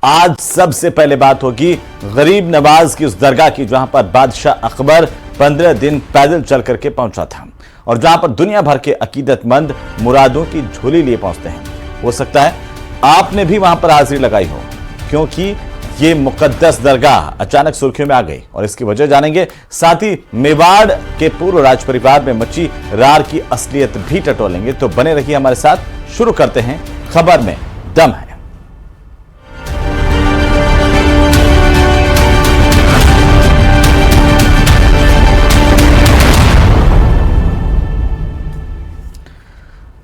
आज सबसे पहले बात होगी गरीब नवाज की उस दरगाह की जहां पर बादशाह अकबर 15 दिन पैदल चल करके पहुंचा था और जहां पर दुनिया भर के अकीदतमंद मुरादों की झोली लिए पहुंचते हैं। हो सकता है आपने भी वहां पर हाजिरी लगाई हो, क्योंकि ये मुकद्दस दरगाह अचानक सुर्खियों में आ गई और इसकी वजह जानेंगे। साथ ही मेवाड़ के पूर्व राज परिवार में मची रार की असलियत भी टटोलेंगे। तो बने रहिए हमारे साथ। शुरू करते हैं खबर में दम है।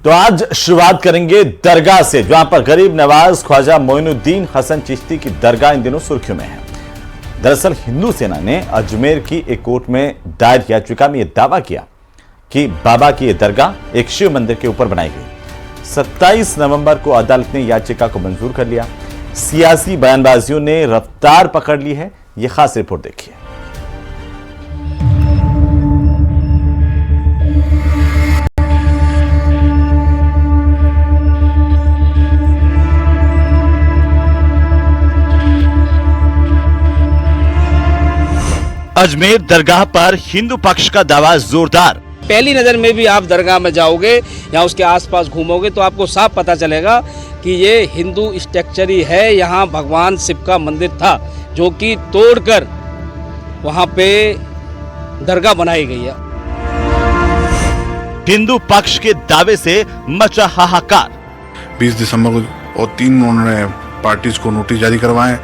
तो आज शुरुआत करेंगे दरगाह से, जहां पर गरीब नवाज ख्वाजा मोइनुद्दीन हसन चिश्ती की दरगाह इन दिनों सुर्खियों में है। दरअसल हिंदू सेना ने अजमेर की एक कोर्ट में दायर याचिका में यह दावा किया कि बाबा की यह दरगाह एक शिव मंदिर के ऊपर बनाई गई। 27 नवंबर को अदालत ने याचिका को मंजूर कर लिया। सियासी बयानबाजियों ने रफ्तार पकड़ ली है। यह खास रिपोर्ट देखिए। अजमेर दरगाह पर हिंदू पक्ष का दावा जोरदार। पहली नज़र में भी आप दरगाह में जाओगे या उसके आसपास घूमोगे तो आपको साफ पता चलेगा कि ये हिंदू स्ट्रक्चर ही है। यहाँ भगवान शिव का मंदिर था जो कि तोड़कर वहाँ पे दरगाह बनाई गई है। हिंदू पक्ष के दावे से मचा हाहाकार। 20 दिसंबर को और 3 उन्होंने पार्टीज को नोटिस जारी करवाएं।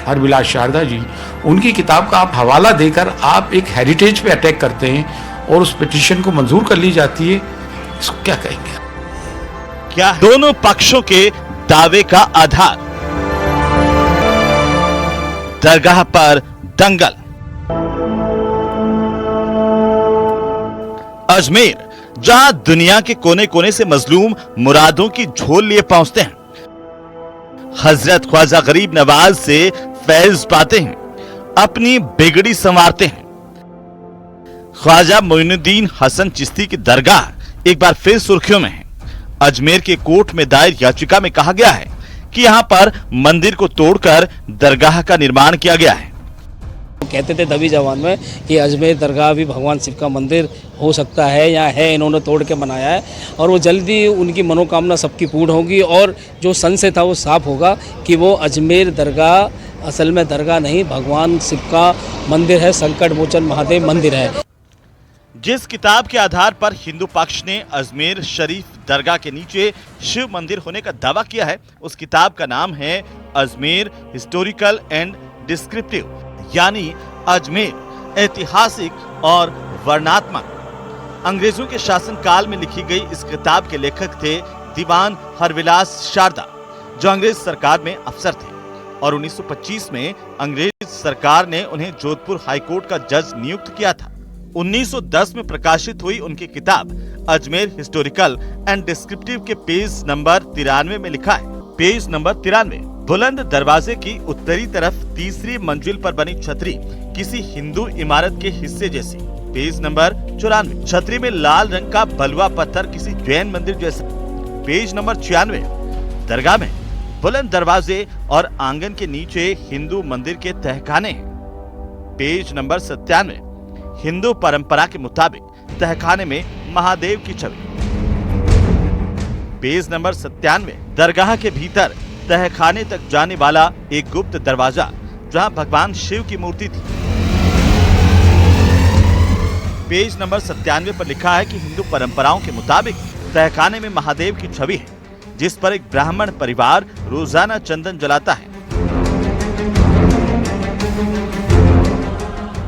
हरविलास शारदा जी, उनकी किताब का आप हवाला देकर आप एक हेरिटेज पे अटैक करते हैं और उस पिटीशन को मंजूर कर ली जाती है। इसको क्या कहेंगे? क्या दोनों पक्षों के दावे का आधार? दरगाह पर दंगल। अजमेर, जहां दुनिया के कोने कोने से मजलूम मुरादों की झोल लिए पहुंचते हैं, हजरत ख्वाजा गरीब नवाज से फैज पाते हैं, अपनी बिगड़ी संवारते हैं। ख्वाजा मोइनुद्दीन हसन चिश्ती की दरगाह एक बार फिर सुर्खियों में है। अजमेर के कोर्ट में दायर याचिका में कहा गया है कि यहां पर मंदिर को तोड़कर दरगाह का निर्माण किया गया है। कहते थे दबी जवान में कि अजमेर दरगाह भी भगवान शिव का मंदिर हो सकता है या है, इन्होंने तोड़ के बनाया है और वो जल्दी उनकी मनोकामना सबकी पूर्ण होगी और जो संशय था वो साफ होगा कि वो अजमेर दरगाह असल में दरगाह नहीं, भगवान शिव का मंदिर है, संकट मोचन महादेव मंदिर है। जिस किताब के आधार पर हिंदू पक्ष ने अजमेर शरीफ दरगाह के नीचे शिव मंदिर होने का दावा किया है, उस किताब का नाम है अजमेर हिस्टोरिकल एंड डिस्क्रिप्टिव, यानी अजमेर ऐतिहासिक और वर्णनात्मक। अंग्रेजों के शासनकाल में लिखी गई इस किताब के लेखक थे दीवान हरविलास शारदा, जो अंग्रेज सरकार में अफसर थे और 1925 में अंग्रेज सरकार ने उन्हें जोधपुर हाईकोर्ट का जज नियुक्त किया था। 1910 में प्रकाशित हुई उनकी किताब अजमेर हिस्टोरिकल एंड डिस्क्रिप्टिव के पेज नंबर 93 में लिखा है। पेज नंबर 93, बुलंद दरवाजे की उत्तरी तरफ तीसरी मंजिल पर बनी छतरी किसी हिंदू इमारत के हिस्से जैसी। पेज नंबर 94, छतरी में लाल रंग का बलुआ पत्थर किसी जैन मंदिर जैसा। पेज नंबर 96, दरगाह में बुलंद दरवाजे और आंगन के नीचे हिंदू मंदिर के तहखाने हैं। पेज नंबर 97, हिंदू परंपरा के मुताबिक तहखाने में महादेव की छवि। पेज नंबर 97, दरगाह के भीतर तहखाने तक जाने वाला एक गुप्त दरवाजा जहां भगवान शिव की मूर्ति थी। पेज नंबर 97 पर लिखा है कि हिंदू परंपराओं के मुताबिक तहखाने में महादेव की छवि है, जिस पर एक ब्राह्मण परिवार रोजाना चंदन जलाता है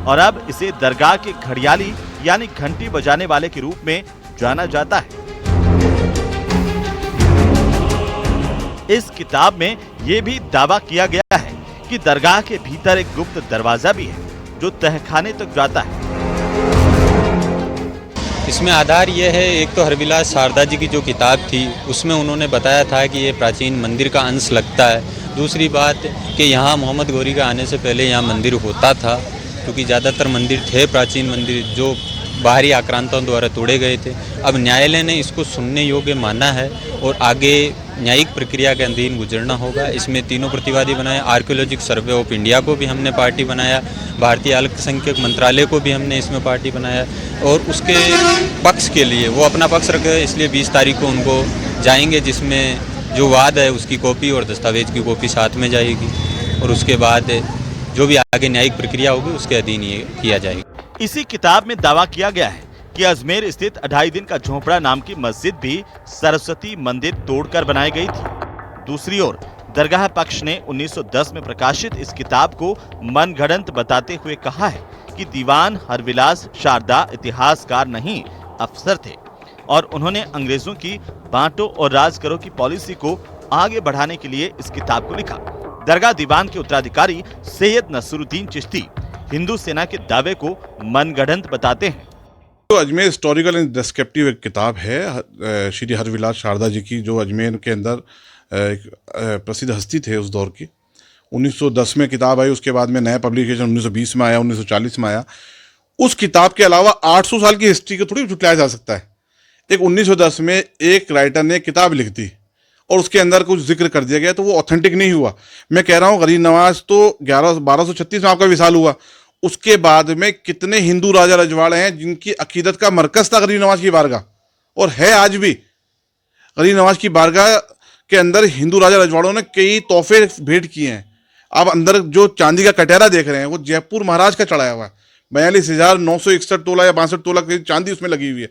और अब इसे दरगाह के घड़ियाली यानी घंटी बजाने वाले के रूप में जाना जाता है। इस किताब में यह भी दावा किया गया है कि दरगाह के भीतर एक गुप्त दरवाजा भी है जो तहखाने तक जाता है। इसमें आधार यह है, एक तो हरविलास शारदा जी की जो किताब थी उसमें उन्होंने बताया था कि ये प्राचीन मंदिर का अंश लगता है। दूसरी बात कि यहाँ मोहम्मद गौरी के आने से पहले यहाँ मंदिर होता था, क्योंकि ज़्यादातर मंदिर थे प्राचीन मंदिर जो बाहरी आक्रांताओं द्वारा तोड़े गए थे। अब न्यायालय ने इसको सुनने योग्य माना है और आगे न्यायिक प्रक्रिया के अधीन गुजरना होगा। इसमें तीनों प्रतिवादी बनाए, आर्कियोलॉजिक सर्वे ऑफ इंडिया को भी हमने पार्टी बनाया, भारतीय अल्पसंख्यक मंत्रालय को भी हमने इसमें पार्टी बनाया और उसके पक्ष के लिए वो अपना पक्ष रखे, इसलिए 20 तारीख को उनको जाएंगे, जिसमें जो वाद है उसकी कॉपी और दस्तावेज की कॉपी साथ में जाएगी और उसके बाद जो भी आगे न्यायिक प्रक्रिया होगी उसके अधीन ये किया जाएगा। इसी किताब में दावा किया गया है कि अजमेर स्थित 2.5 दिन का झोपड़ा नाम की मस्जिद भी सरस्वती मंदिर तोड़कर बनाई गई थी। दूसरी ओर दरगाह पक्ष ने 1910 में प्रकाशित इस किताब को मनगढ़ंत बताते हुए कहा है कि दीवान हरविलास शारदा इतिहासकार नहीं अफसर थे और उन्होंने अंग्रेजों की बांटो और राज करो की पॉलिसी को आगे बढ़ाने के लिए इस किताब को लिखा। दरगाह दीवान के उत्तराधिकारी सैयद नसरुद्दीन चिश्ती हिंदू सेना के दावे को मनगढ़ंत बताते हैं। तो अजमेर हिस्टोरिकल एंड डिस्क्रिप्टिव एक किताब है श्री हरविलास शारदा जी की, जो अजमेर के अंदर एक प्रसिद्ध हस्ती थे उस दौर की। 1910 में किताब आई, उसके बाद में नया पब्लिकेशन 1920 में आया, 1940 में आया। उस किताब के अलावा 800 साल की हिस्ट्री को थोड़ी झुटलाया जा सकता है। एक 1910 में एक राइटर ने किताब लिख दी और उसके अंदर कुछ जिक्र कर दिया गया तो वो ऑथेंटिक नहीं हुआ। मैं कह रहा हूँ गरीब नवाज तो 1236 में आपका विशाल हुआ, उसके बाद में कितने हिंदू राजा रजवाड़े हैं जिनकी अकीदत का मरकज था गरीब नवाज की बारगाह, और है आज भी। गरीब नवाज की बारगाह के अंदर हिंदू राजा रजवाड़ों ने कई तोहफे भेंट किए हैं। आप अंदर जो चांदी का कटहरा देख रहे हैं वो जयपुर महाराज का चढ़ाया हुआ है। 42,961 तोला या 62 तोला की चांदी उसमें लगी हुई है।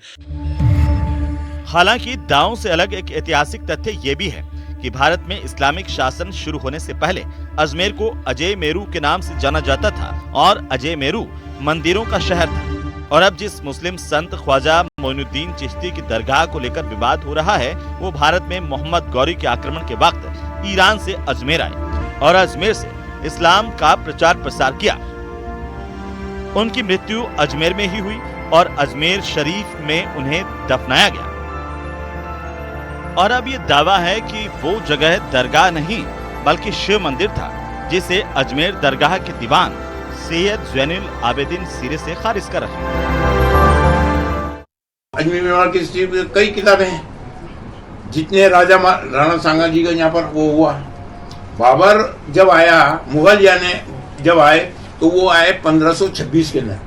हालांकि दावों से अलग एक ऐतिहासिक तथ्य ये भी है कि भारत में इस्लामिक शासन शुरू होने से पहले अजमेर को अजय मेरू के नाम से जाना जाता था और अजय मेरू मंदिरों का शहर था। और अब जिस मुस्लिम संत ख्वाजा मोइनुद्दीन चिश्ती की दरगाह को लेकर विवाद हो रहा है, वो भारत में मोहम्मद गौरी के आक्रमण के वक्त ईरान से अजमेर आए और अजमेर से इस्लाम का प्रचार प्रसार किया। उनकी मृत्यु अजमेर में ही हुई और अजमेर शरीफ में उन्हें दफनाया गया। और अब ये दावा है कि वो जगह दरगाह नहीं बल्कि शिव मंदिर था, जिसे अजमेर दरगाह के दीवान सैयद ज़ैनुल आबिदीन सिरे से खारिज कर रहे हैं। अजमेर मेवाड़ की हिस्ट्री में कई किताबें हैं, जितने राणा सांगा जी का यहाँ पर वो हुआ। बाबर जब आया, मुगल जब आए तो वो आए 1526 के अंदर,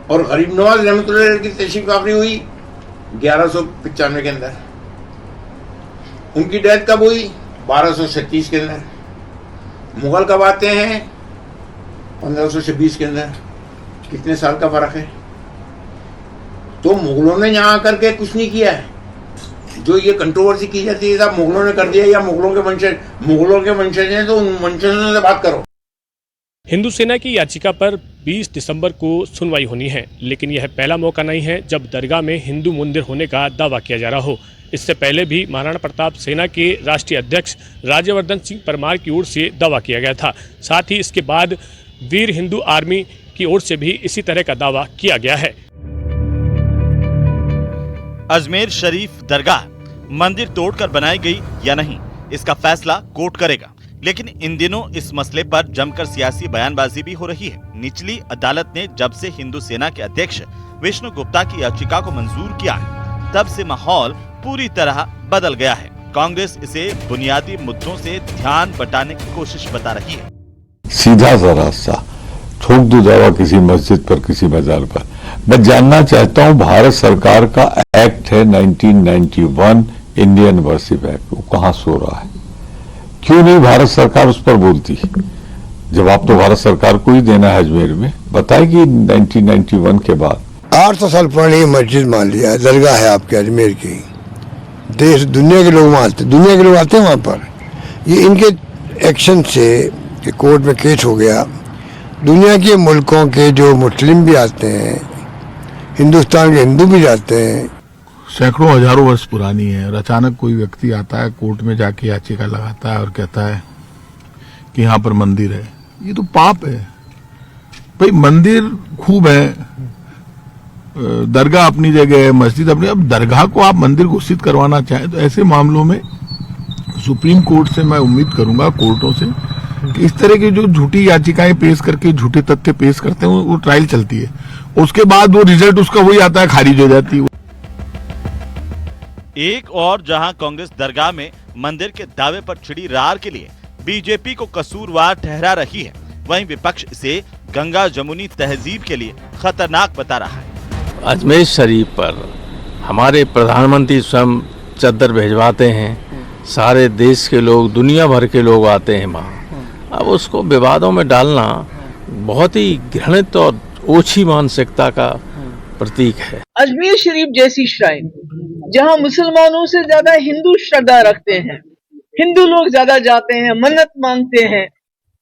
और गरीब नवाज रहमतुल्लाह की तशरीफ आफरी हुई 1195 के अंदर। उनकी डेथ कब हुई? 1236 के अंदर। मुगल कब आते हैं? 1526 के अंदर। कितने साल का फर्क है? तो मुगलों ने यहाँ आकर के कुछ नहीं किया है। जो ये कंट्रोवर्सी की जाती है साहब मुगलों ने कर दिया या मुगलों के वंशज हैं, तो उन वंशजों से बात करो। हिंदू सेना की याचिका पर 20 दिसंबर को सुनवाई होनी है, लेकिन यह पहला मौका नहीं है जब दरगाह में हिंदू मंदिर होने का दावा किया जा रहा हो। इससे पहले भी महाराणा प्रताप सेना के राष्ट्रीय अध्यक्ष राज्यवर्धन सिंह परमार की ओर से दावा किया गया था। साथ ही इसके बाद वीर हिंदू आर्मी की ओर से भी इसी तरह का दावा किया गया है। अजमेर शरीफ दरगाह मंदिर तोड़कर बनाई गई या नहीं, इसका फैसला कोर्ट करेगा। लेकिन इन दिनों इस मसले पर जमकर सियासी बयानबाजी भी हो रही है। निचली अदालत ने जब से हिंदू सेना के अध्यक्ष विष्णु गुप्ता की याचिका को मंजूर किया है, तब से माहौल पूरी तरह बदल गया है। कांग्रेस इसे बुनियादी मुद्दों से ध्यान बटाने की कोशिश बता रही है। सीधा सा रास्ता, ठोक दो दावा किसी मस्जिद पर, किसी मजार पर। मैं जानना चाहता हूं, भारत सरकार का एक्ट है 1991 इंडियन वर्शिप एक्ट, वो कहां सो रहा है? क्यों नहीं भारत सरकार उस पर बोलती? जवाब तो भारत सरकार को ही देना है। अजमेर में बताएगी 1991 के बाद 800 साल पुरानी मस्जिद मान लिया, दरगाह है आपके अजमेर की। देश दुनिया के लोग आते हैं वहाँ पर। ये इनके एक्शन से कि कोर्ट में केस हो गया, दुनिया के मुल्कों के जो मुस्लिम भी आते हैं, हिंदुस्तान के हिंदू भी जाते हैं। सैकड़ों हजारों वर्ष पुरानी है और अचानक कोई व्यक्ति आता है, कोर्ट में जाके याचिका लगाता है और कहता है कि यहाँ पर मंदिर है। ये तो पाप है भाई। मंदिर खूब है, दरगाह अपनी जगह है, मस्जिद अपनी। अब दरगाह को आप मंदिर घोषित करवाना चाहें तो ऐसे मामलों में सुप्रीम कोर्ट से मैं उम्मीद करूंगा, कोर्टों से, कि इस तरह की जो झूठी याचिकाएं पेश करके झूठे तथ्य पेश करते हैं वो ट्रायल चलती है, उसके बाद वो रिजल्ट उसका वही आता है, खारिज हो जाती है। एक और जहां कांग्रेस दरगाह में मंदिर के दावे पर छिड़ी रार के लिए बीजेपी को कसूरवार ठहरा रही है, वहीं विपक्ष इसे गंगा जमुनी तहजीब के लिए खतरनाक बता रहा है। अजमेर शरीफ पर हमारे प्रधानमंत्री स्वयं चद्दर भेजवाते हैं, सारे देश के लोग, दुनिया भर के लोग आते हैं वहाँ। अब उसको विवादों में डालना बहुत ही घृणित और ओछी मानसिकता का प्रतीक है। अजमेर शरीफ जैसी श्राइन जहां मुसलमानों से ज्यादा हिंदू श्रद्धा रखते हैं, हिंदू लोग ज्यादा जाते हैं, मन्नत मांगते हैं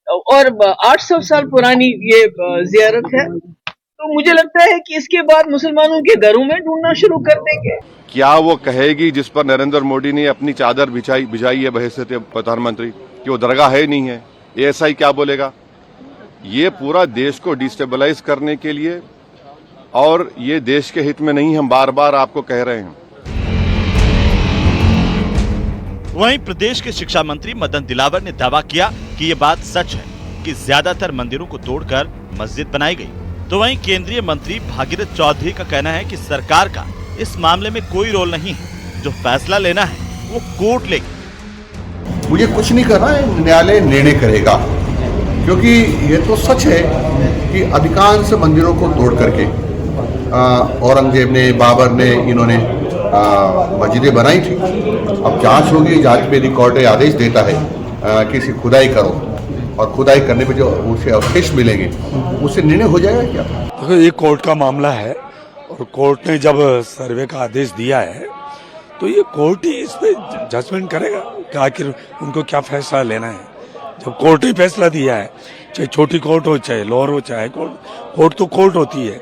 और 800 साल पुरानी ये जियारत है, तो मुझे लगता है कि इसके बाद मुसलमानों के घरों में ढूंढना शुरू कर देंगे। क्या वो कहेगी जिस पर नरेंद्र मोदी ने अपनी चादर बिछाई है बहैसियत प्रधानमंत्री कि वो दरगाह है नहीं है? ऐसा ही क्या बोलेगा? ये पूरा देश को डिस्टेबलाइज करने के लिए, और ये देश के हित में नहीं, हम बार बार आपको कह रहे हैं। वहीं प्रदेश के शिक्षा मंत्री मदन दिलावर ने दावा किया कि ये बात सच है कि ज्यादातर मंदिरों को तोड़कर मस्जिद बनाई गई। तो वहीं केंद्रीय मंत्री भागीरथ चौधरी का कहना है कि सरकार का इस मामले में कोई रोल नहीं है, जो फैसला लेना है वो कोर्ट लेगी। मुझे कुछ नहीं करना है, न्यायालय निर्णय करेगा, क्योंकि ये तो सच है कि अधिकांश मंदिरों को तोड़ करके औरंगजेब ने, बाबर ने, इन्होंने मस्जिदें बनाई थी। अब जांच होगी, जांच में कोर्ट आदेश देता है कि इसे खुदाई करो, और खुदाई करने पे जो उसे अवशेष मिलेंगे उससे निर्णय हो जाएगा। क्या देखो, ये कोर्ट का मामला है और कोर्ट ने जब सर्वे का आदेश दिया है तो ये कोर्ट ही इस पे जजमेंट करेगा कि आखिर उनको क्या फैसला लेना है। जब कोर्ट ही फैसला दिया है, चाहे छोटी कोर्ट हो, चाहे लोअर हो, चाहे कोर्ट तो कोर्ट होती है।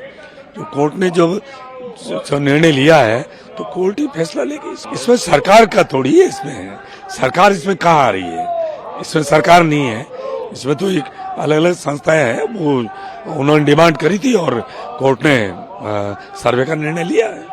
जो कोर्ट ने जो निर्णय लिया है तो कोर्ट ही फैसला लेगी। इसमें सरकार का थोड़ी है, इसमें सरकार इसमें कहाँ आ रही है? इसमें सरकार नहीं है, इसमें तो एक अलग अलग संस्थाएं हैं, वो उन्होंने डिमांड करी थी और कोर्ट ने सर्वे का निर्णय लिया है।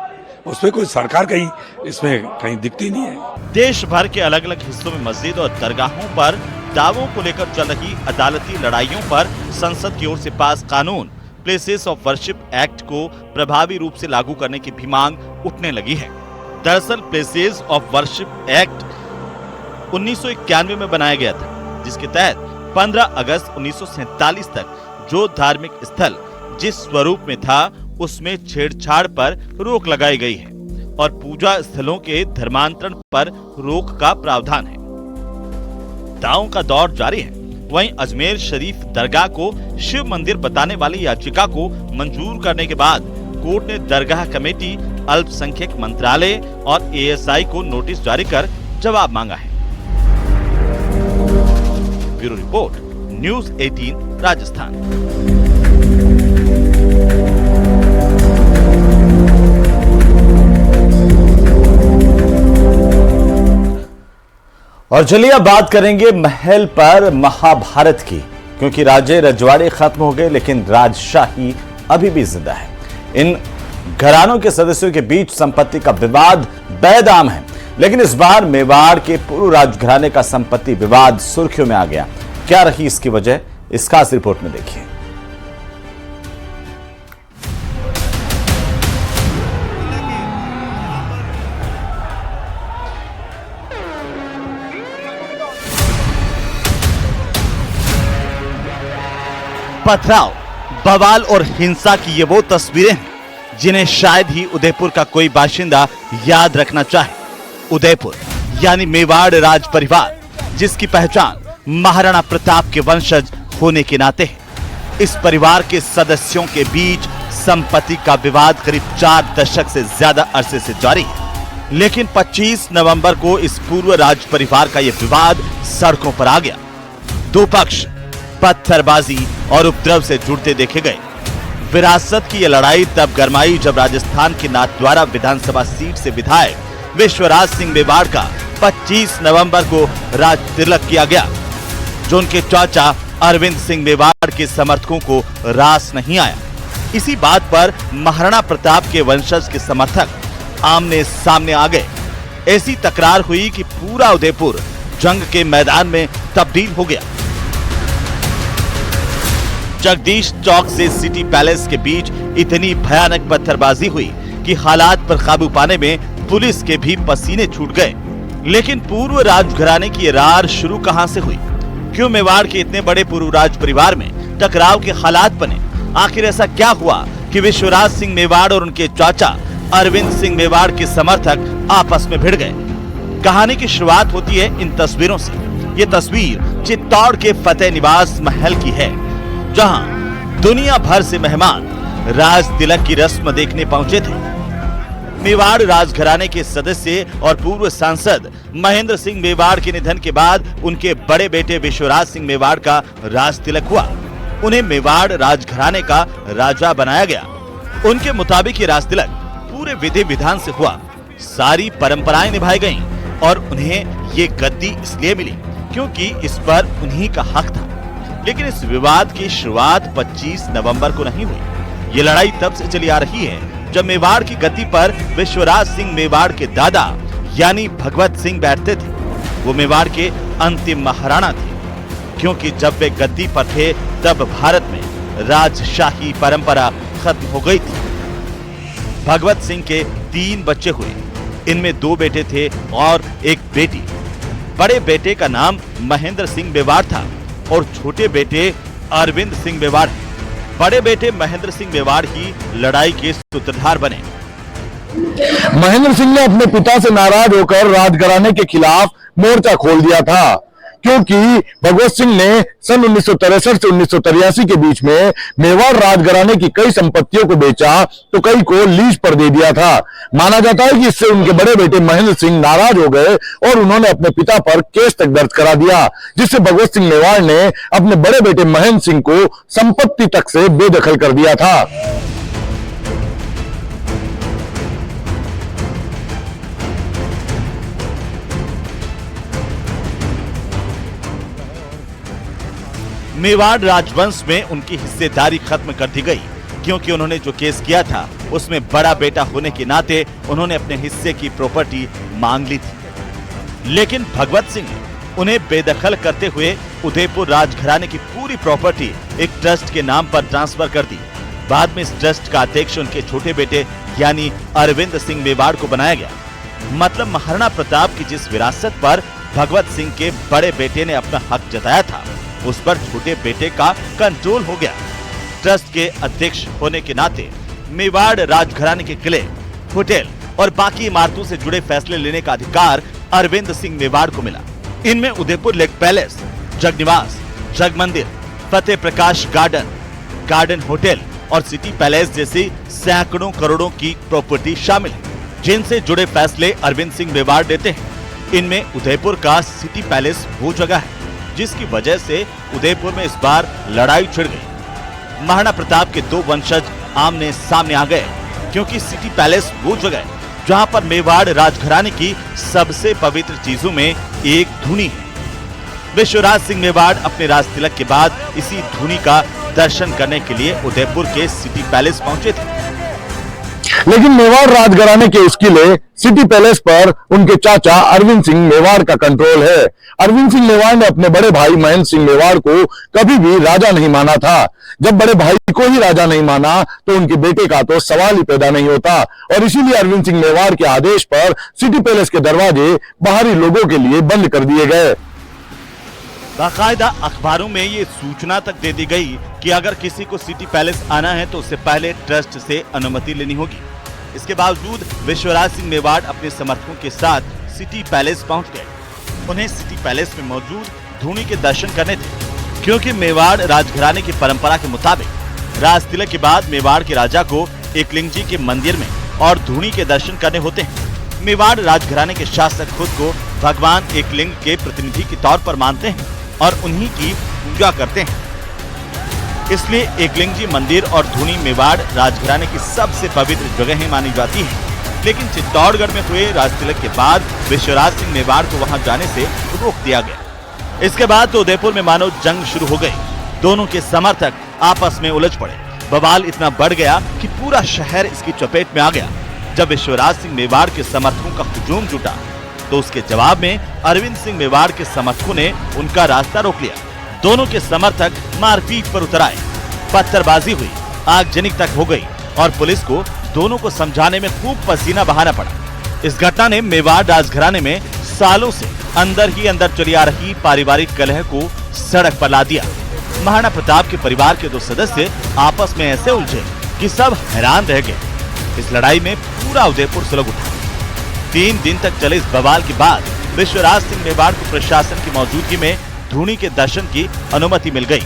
उसमें कोई सरकार कहीं इसमें कहीं दिखती नहीं है। देश भर के अलग अलग हिस्सों में मस्जिद और दरगाहों पर दावों को लेकर चल रही अदालती लड़ाइयों पर संसद की ओर से पास कानून प्लेसेस ऑफ वर्शिप एक्ट को प्रभावी रूप से लागू करने की भी मांग उठने लगी है। दरअसल प्लेसेस ऑफ वर्शिप एक्ट 1991 में बनाया गया था, जिसके तहत 15 अगस्त 1947 तक जो धार्मिक स्थल जिस स्वरूप में था उसमें छेड़छाड़ पर रोक लगाई गई है और पूजा स्थलों के धर्मांतरण पर रोक का प्रावधान है। दावों का दौर जारी है। वहीं अजमेर शरीफ दरगाह को शिव मंदिर बताने वाली याचिका को मंजूर करने के बाद कोर्ट ने दरगाह कमेटी, अल्पसंख्यक मंत्रालय और एएसआई को नोटिस जारी कर जवाब मांगा है। Bureau report, news 18 Rajasthan. और चलिए अब बात करेंगे महल पर महाभारत की, क्योंकि राजे रजवाड़े खत्म हो गए लेकिन राजशाही अभी भी जिंदा है। इन घरानों के सदस्यों के बीच संपत्ति का विवाद बेदाम है, लेकिन इस बार मेवाड़ के पूर्व राजघराने का संपत्ति विवाद सुर्खियों में आ गया। क्या रही इसकी वजह, इस खास रिपोर्ट में देखिए। पथराव, बवाल और हिंसा की ये वो तस्वीरें हैं जिन्हें शायद ही उदयपुर का कोई बाशिंदा याद रखना चाहे। उदयपुर यानी मेवाड़ राज परिवार, जिसकी पहचान महाराणा प्रताप के वंशज होने के नाते है। इस परिवार के सदस्यों के बीच संपत्ति का विवाद करीब 4 दशक से ज्यादा अरसे से जारी है, लेकिन 25 नवंबर को इस पूर्व राज परिवार का यह विवाद सड़कों पर आ गया। दो पक्ष पत्थरबाजी और उपद्रव से जुड़ते देखे गए। विरासत की यह लड़ाई तब गरमाई जब राजस्थान के नाथद्वारा विधानसभा सीट से विधायक विश्वराज सिंह मेवाड़ का 25 नवंबर को राज तिलक किया गया, जो उनके चाचा अरविंद सिंह मेवाड़ के समर्थकों को रास नहीं आया। इसी बात पर महाराणा प्रताप के वंशज के समर्थक आमने सामने आ गए। ऐसी तकरार हुई कि पूरा उदयपुर जंग के मैदान में तब्दील हो गया। जगदीश चौक से सिटी पैलेस के बीच इतनी भयानक पत्थरबाजी हुई कि हालात पर काबू पाने में पुलिस के भी पसीने छूट गए। लेकिन पूर्व राजघराने की रार शुरू कहां से हुई? क्यों मेवाड़ के इतने बड़े पूर्व राज परिवार में टकराव के हालात बने? आखिर ऐसा क्या हुआ कि विश्वराज सिंह मेवाड़ और उनके चाचा अरविंद सिंह मेवाड़ के समर्थक आपस में भिड़ गए? कहानी की शुरुआत होती है इन तस्वीरों से। ये तस्वीर चित्तौड़ के फतेह निवास महल की है, जहां दुनिया भर से मेहमान राज तिलक की रस्म देखने पहुंचे थे। मेवाड़ राजघराने के सदस्य और पूर्व सांसद महेंद्र सिंह मेवाड़ के निधन के बाद उनके बड़े बेटे विश्वराज सिंह मेवाड़ का राज तिलक हुआ। उन्हें मेवाड़ राजघराने का राजा बनाया गया। उनके मुताबिक ये राज तिलक पूरे विधि विधान से हुआ, सारी परंपराएं निभाई गईं और उन्हें ये गद्दी इसलिए मिली क्योंकि इस पर उन्हीं का हक था। लेकिन इस विवाद की शुरुआत 25 नवंबर को नहीं हुई। ये लड़ाई तब से चली आ रही है जब मेवाड़ की गद्दी पर विश्वराज सिंह मेवाड़ के दादा यानी भगवत सिंह बैठते थे। वो मेवाड़ के अंतिम महाराणा थे, क्योंकि जब वे गद्दी पर थे तब भारत में राजशाही परंपरा खत्म हो गई थी। भगवत सिंह के 3 बच्चे हुए, इनमें 2 बेटे थे और एक बेटी। बड़े बेटे का नाम महेंद्र सिंह मेवाड़ था और छोटे बेटे अरविंद सिंह मेवाड़। बड़े बेटे महेंद्र सिंह मेवाड़ ही लड़ाई के सूत्रधार बने। महेंद्र सिंह ने अपने पिता से नाराज होकर राजघराने के खिलाफ मोर्चा खोल दिया था, क्योंकि भगवत सिंह ने सन 1963 से 1983 के बीच में मेवाड़ राजघराने की कई संपत्तियों को बेचा तो कई को लीज पर दे दिया था। माना जाता है कि इससे उनके बड़े बेटे महेंद्र सिंह नाराज हो गए और उन्होंने अपने पिता पर केस तक दर्ज करा दिया, जिससे भगवत सिंह मेवाड़ ने अपने बड़े बेटे महेंद्र सिंह को संपत्ति तक से बेदखल कर दिया था। मेवाड़ राजवंश में उनकी हिस्सेदारी खत्म कर दी गई, क्योंकि उन्होंने जो केस किया था उसमें बड़ा बेटा होने के नाते उन्होंने अपने हिस्से की प्रॉपर्टी मांग ली थी। लेकिन भगवत सिंह ने उन्हें बेदखल करते हुए उदयपुर राजघराने की पूरी प्रॉपर्टी एक ट्रस्ट के नाम पर ट्रांसफर कर दी। बाद में इस ट्रस्ट का अध्यक्ष उनके छोटे बेटे यानी अरविंद सिंह मेवाड़ को बनाया गया। मतलब महाराणा प्रताप की जिस विरासत पर भगवत सिंह के बड़े बेटे ने अपना हक जताया था, उस पर छोटे बेटे का कंट्रोल हो गया। ट्रस्ट के अध्यक्ष होने के नाते मेवाड़ राजघराने के किले, होटल और बाकी इमारतों से जुड़े फैसले लेने का अधिकार अरविंद सिंह मेवाड़ को मिला। इनमें उदयपुर लेक पैलेस, जगनिवास, जग मंदिर, फतेह प्रकाश गार्डन, गार्डन होटल और सिटी पैलेस जैसी सैकड़ों करोड़ों की प्रॉपर्टी शामिल है, जिनसे जुड़े फैसले अरविंद सिंह मेवाड़ लेते हैं। इनमें उदयपुर का सिटी पैलेस वो जगह है जिसकी वजह से उदयपुर में इस बार लड़ाई छिड़ गई। महाराणा प्रताप के 2 वंशज आमने सामने आ गए, क्योंकि सिटी पैलेस वो जगह है जहां पर मेवाड़ राजघराने की सबसे पवित्र चीजों में एक धुनी है। विश्वराज सिंह मेवाड़ अपने राज तिलक के बाद इसी धुनी का दर्शन करने के लिए उदयपुर के सिटी पैलेस पहुंचे थे। लेकिन मेवाड़ राजघराने के उस किले सिटी पैलेस पर उनके चाचा अरविंद सिंह मेवाड़ का कंट्रोल है। अरविंद सिंह मेवाड़ ने अपने बड़े भाई महेंद्र सिंह मेवाड़ को कभी भी राजा नहीं माना था। जब बड़े भाई को ही राजा नहीं माना तो उनके बेटे का तो सवाल ही पैदा नहीं होता, और इसीलिए अरविंद सिंह मेवाड़ के आदेश पर सिटी पैलेस के दरवाजे बाहरी लोगों के लिए बंद कर दिए गए। बाकायदा अखबारों में ये सूचना तक दे दी गई कि अगर किसी को सिटी पैलेस आना है तो उससे पहले ट्रस्ट से अनुमति लेनी होगी। इसके बावजूद विश्वराज सिंह मेवाड़ अपने समर्थकों के साथ सिटी पैलेस पहुंच गए। उन्हें सिटी पैलेस में मौजूद धूनी के दर्शन करने थे, क्योंकि मेवाड़ राजघराने की परंपरा के मुताबिक राज तिलक के बाद मेवाड़ के राजा को एकलिंग जी के मंदिर में और धूनी के दर्शन करने होते हैं। मेवाड़ राजघराने के शासक खुद को भगवान एकलिंग के प्रतिनिधि के तौर पर मानते हैं और उन्हीं की पूजा करते हैं। इसलिए एकलिंग जी मंदिर और धूनी मेवाड़ राजघराने की सबसे पवित्र जगह मानी जाती है। लेकिन चित्तौड़गढ़ में हुए राज तिलक के बाद विश्वराज सिंह मेवाड़ को वहां जाने से रोक दिया गया। इसके बाद तो उदयपुर में मानो जंग शुरू हो गई। दोनों के समर्थक आपस में उलझ पड़े। बवाल इतना बढ़ गया कि पूरा शहर इसकी चपेट में आ गया। जब विश्वराज सिंह मेवाड़ के समर्थकों का हुजूम जुटा तो उसके जवाब में अरविंद सिंह मेवाड़ के समर्थकों ने उनका रास्ता रोक लिया। दोनों के समर्थक मारपीट पर उतर आए, पत्थरबाजी हुई, आगजनी तक हो गई और पुलिस को दोनों को समझाने में खूब पसीना बहाना पड़ा। इस घटना ने मेवाड़ राजघराने में सालों से अंदर ही अंदर चली आ रही पारिवारिक कलह को सड़क पर ला दिया। महाराणा प्रताप के परिवार के 2 सदस्य आपस में ऐसे उलझे कि सब हैरान रह गए। इस लड़ाई में पूरा उदयपुर सुलग उठा। 3 दिन तक चले इस बवाल के बाद विश्वराज सिंह मेवाड़ को प्रशासन की मौजूदगी में धूनी के दर्शन की अनुमति मिल गई।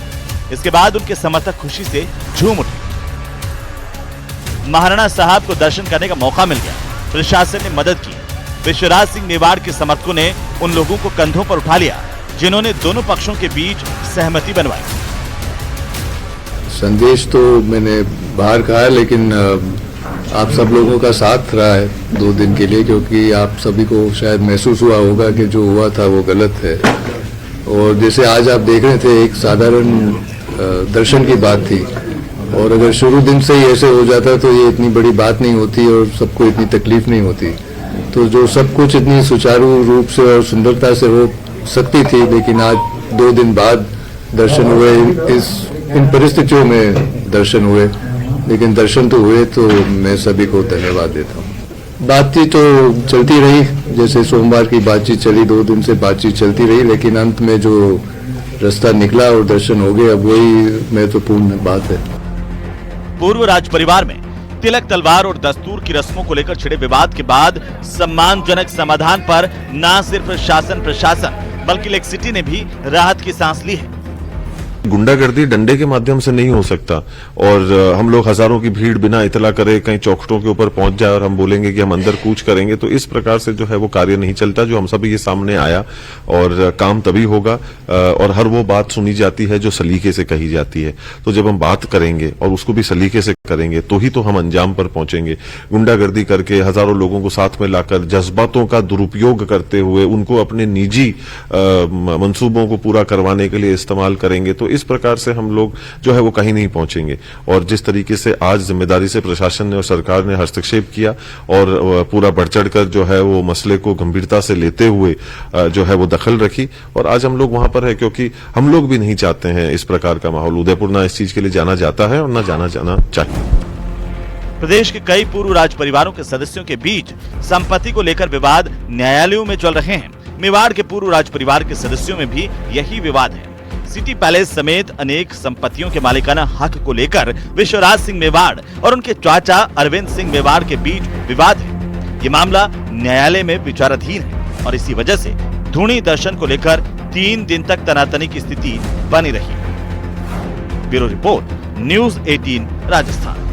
इसके बाद उनके समर्थक खुशी से झूम उठे। महाराणा साहब को दर्शन करने का मौका मिल गया। प्रशासन ने मदद की। विश्वराज सिंह मेवाड़ के समर्थकों ने उन लोगों को कंधों पर उठा लिया जिन्होंने दोनों पक्षों के बीच सहमति बनवाई। संदेश तो मैंने बाहर कहा है, लेकिन आप सब लोगों का साथ रहा है 2 दिन के लिए, क्योंकि आप सभी को शायद महसूस हुआ होगा कि जो हुआ था वो गलत है। और जैसे आज आप देख रहे थे, एक साधारण दर्शन की बात थी, और अगर शुरू दिन से ही ऐसे हो जाता तो ये इतनी बड़ी बात नहीं होती और सबको इतनी तकलीफ नहीं होती। तो जो सब कुछ इतनी सुचारू रूप से और सुंदरता से हो सकती थी, लेकिन आज 2 दिन बाद दर्शन हुए, इन परिस्थितियों में दर्शन हुए, लेकिन दर्शन तो हुए, तो मैं सभी को धन्यवाद देता हूँ। बातचीत तो चलती रही, जैसे सोमवार की बातचीत चली, 2 दिन से बातचीत चलती रही, लेकिन अंत में जो रास्ता निकला और दर्शन हो गए, अब वही महत्वपूर्ण बात है। पूर्व राज परिवार में तिलक तलवार और दस्तूर की रस्मों को लेकर छिड़े विवाद के बाद सम्मानजनक समाधान पर न सिर्फ शासन प्रशासन बल्कि लेक सिटी ने भी राहत की सांस ली है। गुंडागर्दी डंडे के माध्यम से नहीं हो सकता, और हम लोग हजारों की भीड़ बिना इतला करे कहीं चौखटों के ऊपर पहुंच जाए और हम बोलेंगे कि हम अंदर कूच करेंगे, तो इस प्रकार से जो है वो कार्य नहीं चलता। जो हम सभी ये सामने आया, और काम तभी होगा और हर वो बात सुनी जाती है जो सलीके से कही जाती है। तो जब हम बात करेंगे और उसको भी सलीके से करेंगे तो ही तो हम अंजाम पर पहुंचेंगे। गुंडागर्दी करके हजारों लोगों को साथ में लाकर जज्बातों का दुरुपयोग करते हुए उनको अपने निजी मंसूबों को पूरा करवाने के लिए इस्तेमाल करेंगे, तो इस प्रकार से हम लोग जो है वो कहीं नहीं पहुंचेंगे। और जिस तरीके से आज जिम्मेदारी से प्रशासन ने और सरकार ने हस्तक्षेप किया और पूरा बढ़ चढ़ कर जो है वो मसले को गंभीरता से लेते हुए जो है वो दखल रखी, और आज हम लोग वहां पर है, क्योंकि हम लोग भी नहीं चाहते हैं इस प्रकार का माहौल। उदयपुर ना इस चीज के लिए जाना जाता है और ना जाना चाहिए। प्रदेश के कई पूर्व राज परिवारों के सदस्यों के बीच संपत्ति को लेकर विवाद न्यायालयों में चल रहे हैं। मेवाड़ के पूर्व राज परिवार के सदस्यों में भी यही विवाद है। सिटी पैलेस समेत अनेक संपत्तियों के मालिकाना हक को लेकर विश्वराज सिंह मेवाड़ और उनके चाचा अरविंद सिंह मेवाड़ के बीच विवाद है। ये मामला न्यायालय में विचाराधीन है और इसी वजह से धूनी दर्शन को लेकर 3 दिन तक तनातनी की स्थिति बनी रही। Bureau report, news 18 Rajasthan.